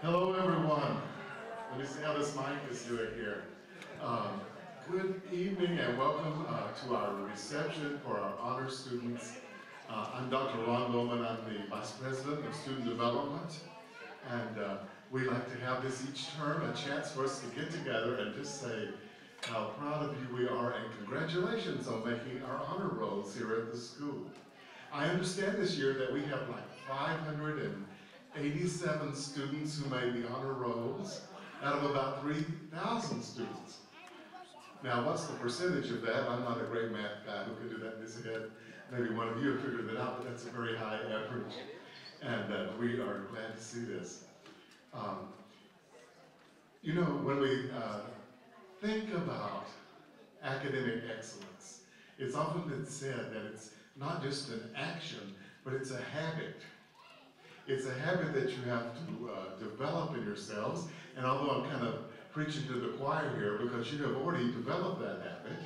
Hello, everyone. Let me see how this mic is doing here. Good evening and welcome to our reception for our honor students. I'm Dr. Ron Bowman. I'm the Vice President of Student Development. And we like to have this each term a chance for us to get together and just say how proud of you we are and congratulations on making our honor rolls here at the school. I understand this year that we have like 587 students who made the honor rolls out of about 3,000 students. Now, what's the percentage of that? I'm not a great math guy who can do that in his head. Maybe one of you have figured that out, but that's a very high average. And we are glad to see this. You know, when we think about academic excellence, it's often been said that it's not just an action, but it's a habit. It's a habit that you have to develop in yourselves. And although I'm kind of preaching to the choir here because you have already developed that habit,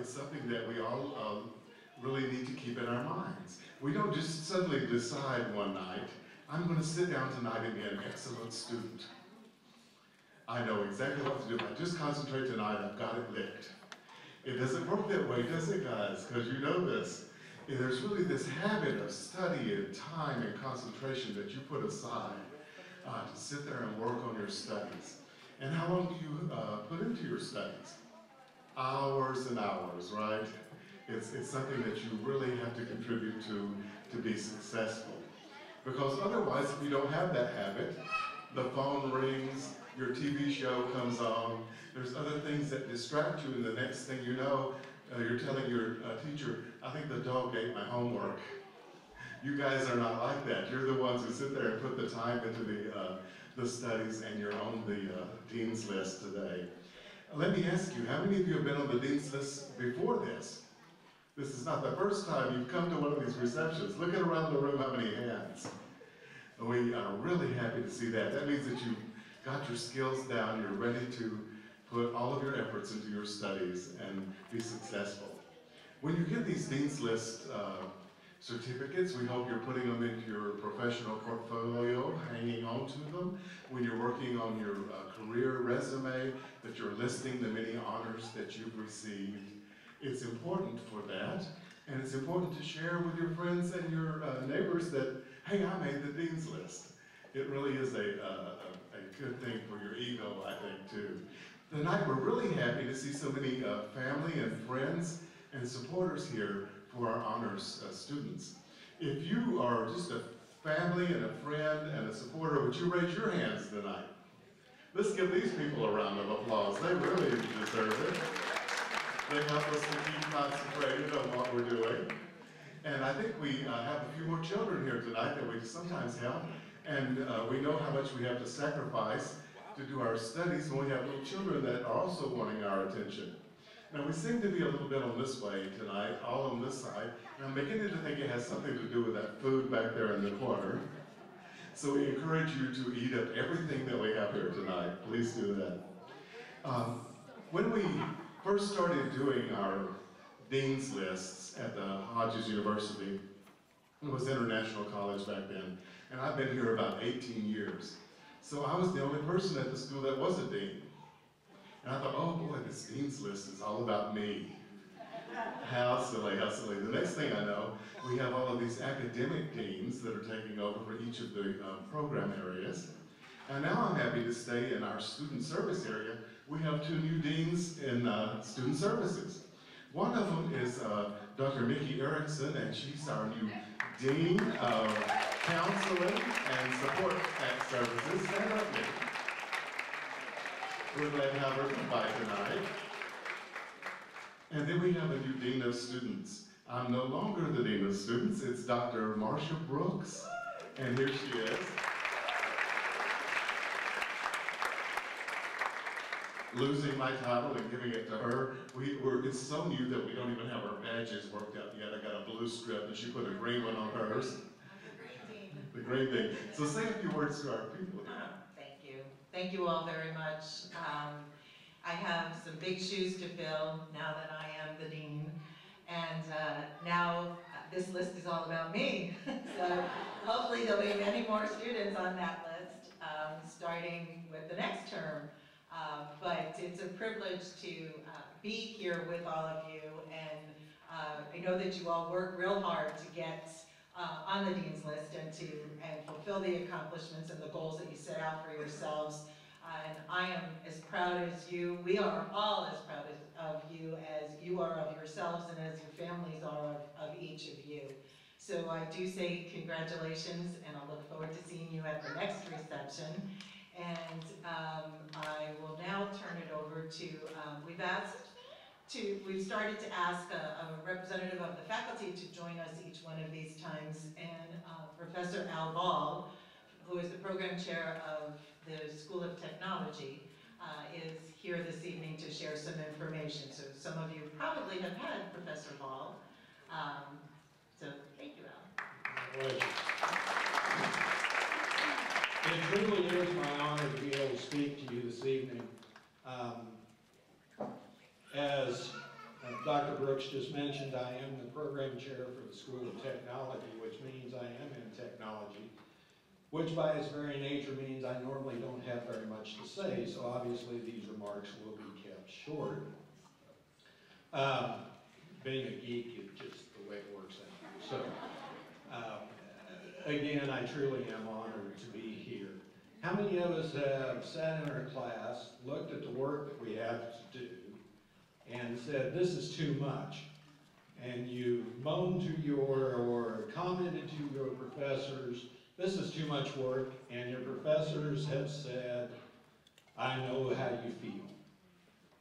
it's something that we all really need to keep in our minds. We don't just suddenly decide one night, I'm going to sit down tonight and be an excellent student. I know exactly what to do. If I just concentrate tonight, I've got it licked. It doesn't work that way, does it, guys? Because you know this. There's really this habit of study and time and concentration that you put aside to sit there and work on your studies. And how long do you put into your studies? Hours and hours, right? It's something that you really have to contribute to be successful. Because otherwise, if you don't have that habit, the phone rings, your TV show comes on, there's other things that distract you, and the next thing you know, you're telling your teacher, I think the dog ate my homework. You guys are not like that. You're the ones who sit there and put the time into the studies, and you're on the Dean's List today. Let me ask you, how many of you have been on the Dean's List before this? This is not the first time you've come to one of these receptions. Look at around the room how many hands. We are really happy to see that. That means that you've got your skills down, you're ready to put all of your efforts into your studies and be successful. When you get these Dean's List certificates, we hope you're putting them into your professional portfolio, hanging on to them. When you're working on your career resume, that you're listing the many honors that you've received. It's important for that, and it's important to share with your friends and your neighbors that, hey, I made the Dean's List. It really is a good thing for your ego, I think, too. Tonight, we're really happy to see so many family and friends and supporters here for our honors students. If you are just a family and a friend and a supporter, would you raise your hands tonight? Let's give these people a round of applause. They really deserve it. They help us to keep concentrated on what we're doing. And I think we have a few more children here tonight than we sometimes have. And we know how much we have to sacrifice to do our studies when we have little children that are also wanting our attention. Now we seem to be a little bit on this way tonight, all on this side. And I'm beginning to think it has something to do with that food back there in the corner. So we encourage you to eat up everything that we have here tonight. Please do that. When we first started doing our Dean's Lists at the Hodges University, it was International College back then, and I've been here about 18 years. So I was the only person at the school that was a dean. And I thought, oh boy, this Dean's List is all about me. How silly, how silly. The next thing I know, we have all of these academic deans that are taking over for each of the program areas. And now I'm happy to say in our student service area, we have 2 new deans in student services. One of them is Dr. Mickey Erickson, and she's our new Dean of Counseling and Support Services. Stand up, Mickey. We're glad to have her come by tonight. And then we have a new Dean of Students. I'm no longer the Dean of Students, it's Dr. Marsha Brooks, and here she is. Losing my title and giving it to her. It's so new that we don't even have our badges worked out yet. I got a blue strip and she put a green one on hers. The green thing. So say a few words to our people here. Thank you. Thank you all very much. I have some big shoes to fill now that I am the dean. And now this list is all about me. So hopefully there'll be many more students on that list. starting with the next term. But it's a privilege to be here with all of you, and I know that you all work real hard to get on the Dean's List and fulfill the accomplishments and the goals that you set out for yourselves. And I am as proud as you. We are all as proud of you as you are of yourselves and as your families are of each of you. So I do say congratulations, and I'll look forward to seeing you at the next reception. And I will now turn it over to, we've started to ask a representative of the faculty to join us each one of these times, and Professor Al Ball, who is the program chair of the School of Technology, is here this evening to share some information. So some of you probably have had Professor Ball. So thank you, Al. It truly is my honor to be able to speak to you this evening. As Dr. Brooks just mentioned, I am the program chair for the School of Technology, which means I am in technology, which by its very nature means I normally don't have very much to say, so obviously these remarks will be kept short. Being a geek is just the way it works out. So, again, I truly am honored to be here. How many of us have sat in our class, looked at the work that we have to do, and said, this is too much? And you moaned to or commented to your professors, this is too much work, and your professors have said, I know how you feel.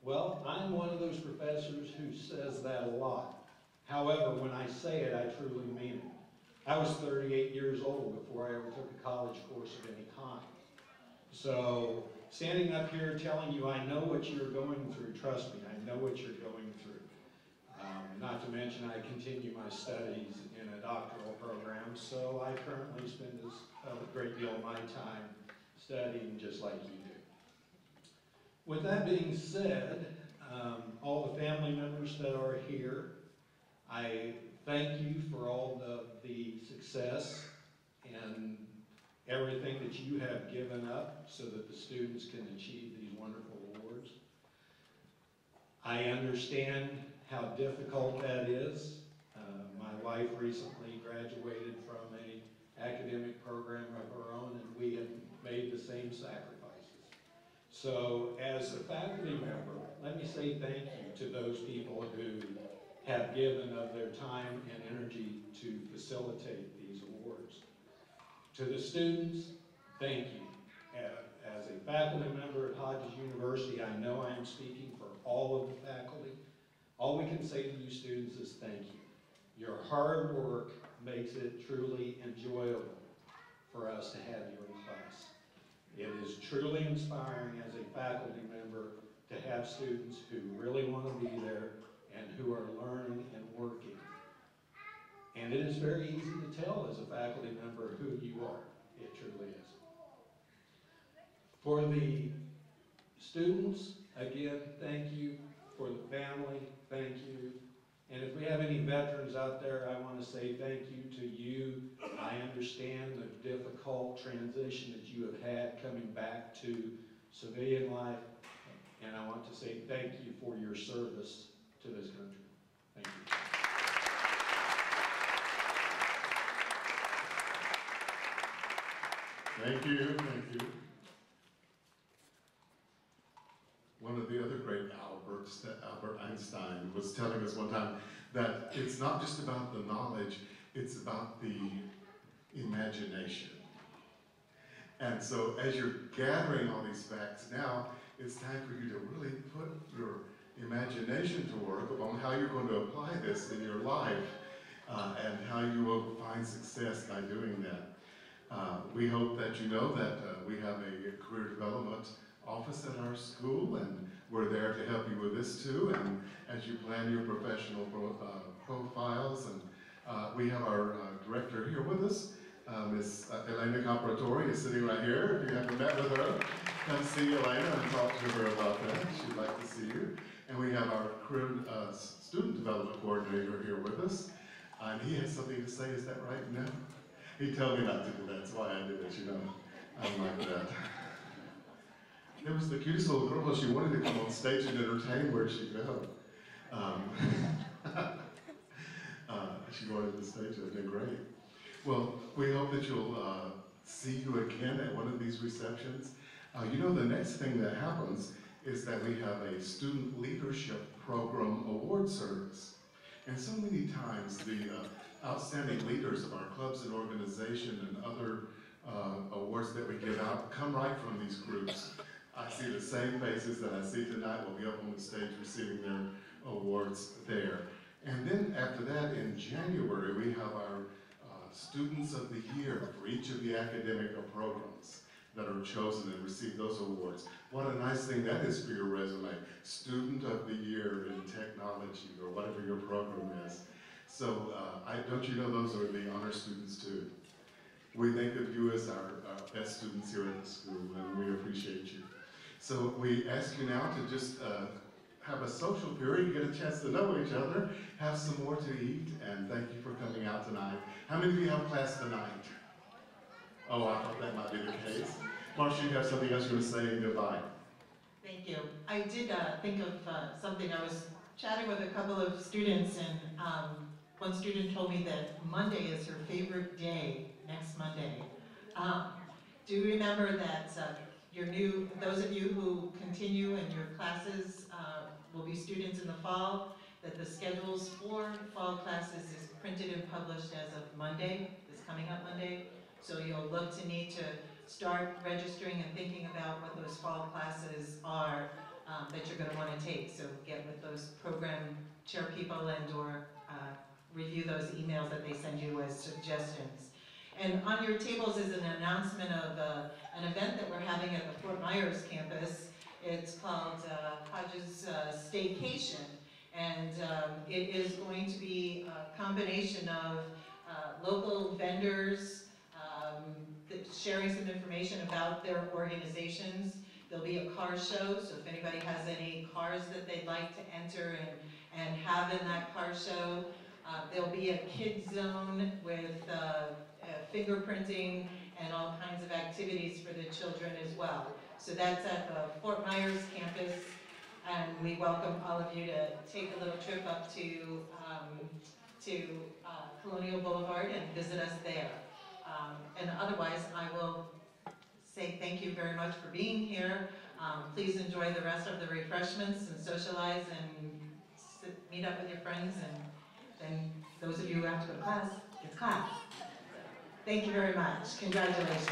Well, I'm one of those professors who says that a lot. However, when I say it, I truly mean it. I was 38 years old before I ever took a college course of any kind. So, standing up here telling you I know what you're going through, trust me, I know what you're going through. Not to mention I continue my studies in a doctoral program, so I currently spend a great deal of my time studying just like you do. With that being said, all the family members that are here, I thank you for all the success and everything that you have given up so that the students can achieve these wonderful awards. I understand how difficult that is. My wife recently graduated from an academic program of her own, and we have made the same sacrifices. So as a faculty member, let me say thank you to those people who have given of their time and energy to facilitate these awards. To the students, thank you. As a faculty member at Hodges University, I know I am speaking for all of the faculty. All we can say to you students is thank you. Your hard work makes it truly enjoyable for us to have you in class. It is truly inspiring as a faculty member to have students who really want to be there and who are learning and working. And it is very easy to tell as a faculty member who you are. It truly is. For the students, again, thank you. For the family, thank you. And if we have any veterans out there, I want to say thank you to you. I understand the difficult transition that you have had coming back to civilian life, and I want to say thank you for your service to this country. Thank you. Thank you, thank you. One of the other great Albert Einstein was telling us one time that it's not just about the knowledge, it's about the imagination. And so as you're gathering all these facts now, it's time for you to really put your imagination to work on how you're going to apply this in your life and how you will find success by doing that. We hope that you know that we have a career development office at our school, and we're there to help you with this too, and as you plan your professional profiles. And we have our director here with us. Miss Elena Comparatori is sitting right here. If you haven't met with her, come see Elena and talk to her about that. She'd like to see you. And we have our career student development coordinator here with us. And he has something to say, is that right? No? He told me not to do that, that's why I did it, you know. I'm like that. There was the cutest little girl, she wanted to come on stage and entertain. Where'd she go? Um, she wanted the stage, it would have been great. Well, we hope that you'll see you again at one of these receptions. You know, the next thing that happens is that we have a Student Leadership Program award service. And so many times the outstanding leaders of our clubs and organization and other awards that we give out come right from these groups. I see the same faces that I see tonight will be up on the stage receiving their awards there. And then after that, in January, we have our Students of the Year for each of the academic programs that are chosen and receive those awards. What a nice thing that is for your resume. Student of the Year in Technology, or whatever your program is. So don't you know those are the honor students too? We think of you as our best students here at the school, and we appreciate you. So we ask you now to just have a social period, get a chance to know each other, have some more to eat, and thank you for coming out tonight. How many of you have class tonight? Oh, I thought that might be the case. Marcia, you have something else you want to say and goodbye? Thank you. I did think of something. I was chatting with a couple of students, and one student told me that Monday is her favorite day, next Monday. Do you remember that those of you who continue in your classes will be students in the fall, that the schedules for fall classes is printed and published as of Monday, this coming up Monday. So you'll look to need to start registering and thinking about what those fall classes are that you're going to want to take. So get with those program chair people and or review those emails that they send you as suggestions. And on your tables is an announcement of an event that we're having at the Fort Myers campus. It's called Hodges Staycation, and it is going to be a combination of local vendors sharing some information about their organizations. There'll be a car show, so if anybody has any cars that they'd like to enter and have in that car show. There'll be a kids zone with fingerprinting and all kinds of activities for the children as well. So that's at the Fort Myers campus, and we welcome all of you to take a little trip up to Colonial Boulevard and visit us there. And otherwise, I will say thank you very much for being here. Please enjoy the rest of the refreshments and socialize and meet up with your friends, and then those of you who have to go to class, it's class. Thank you very much. Congratulations.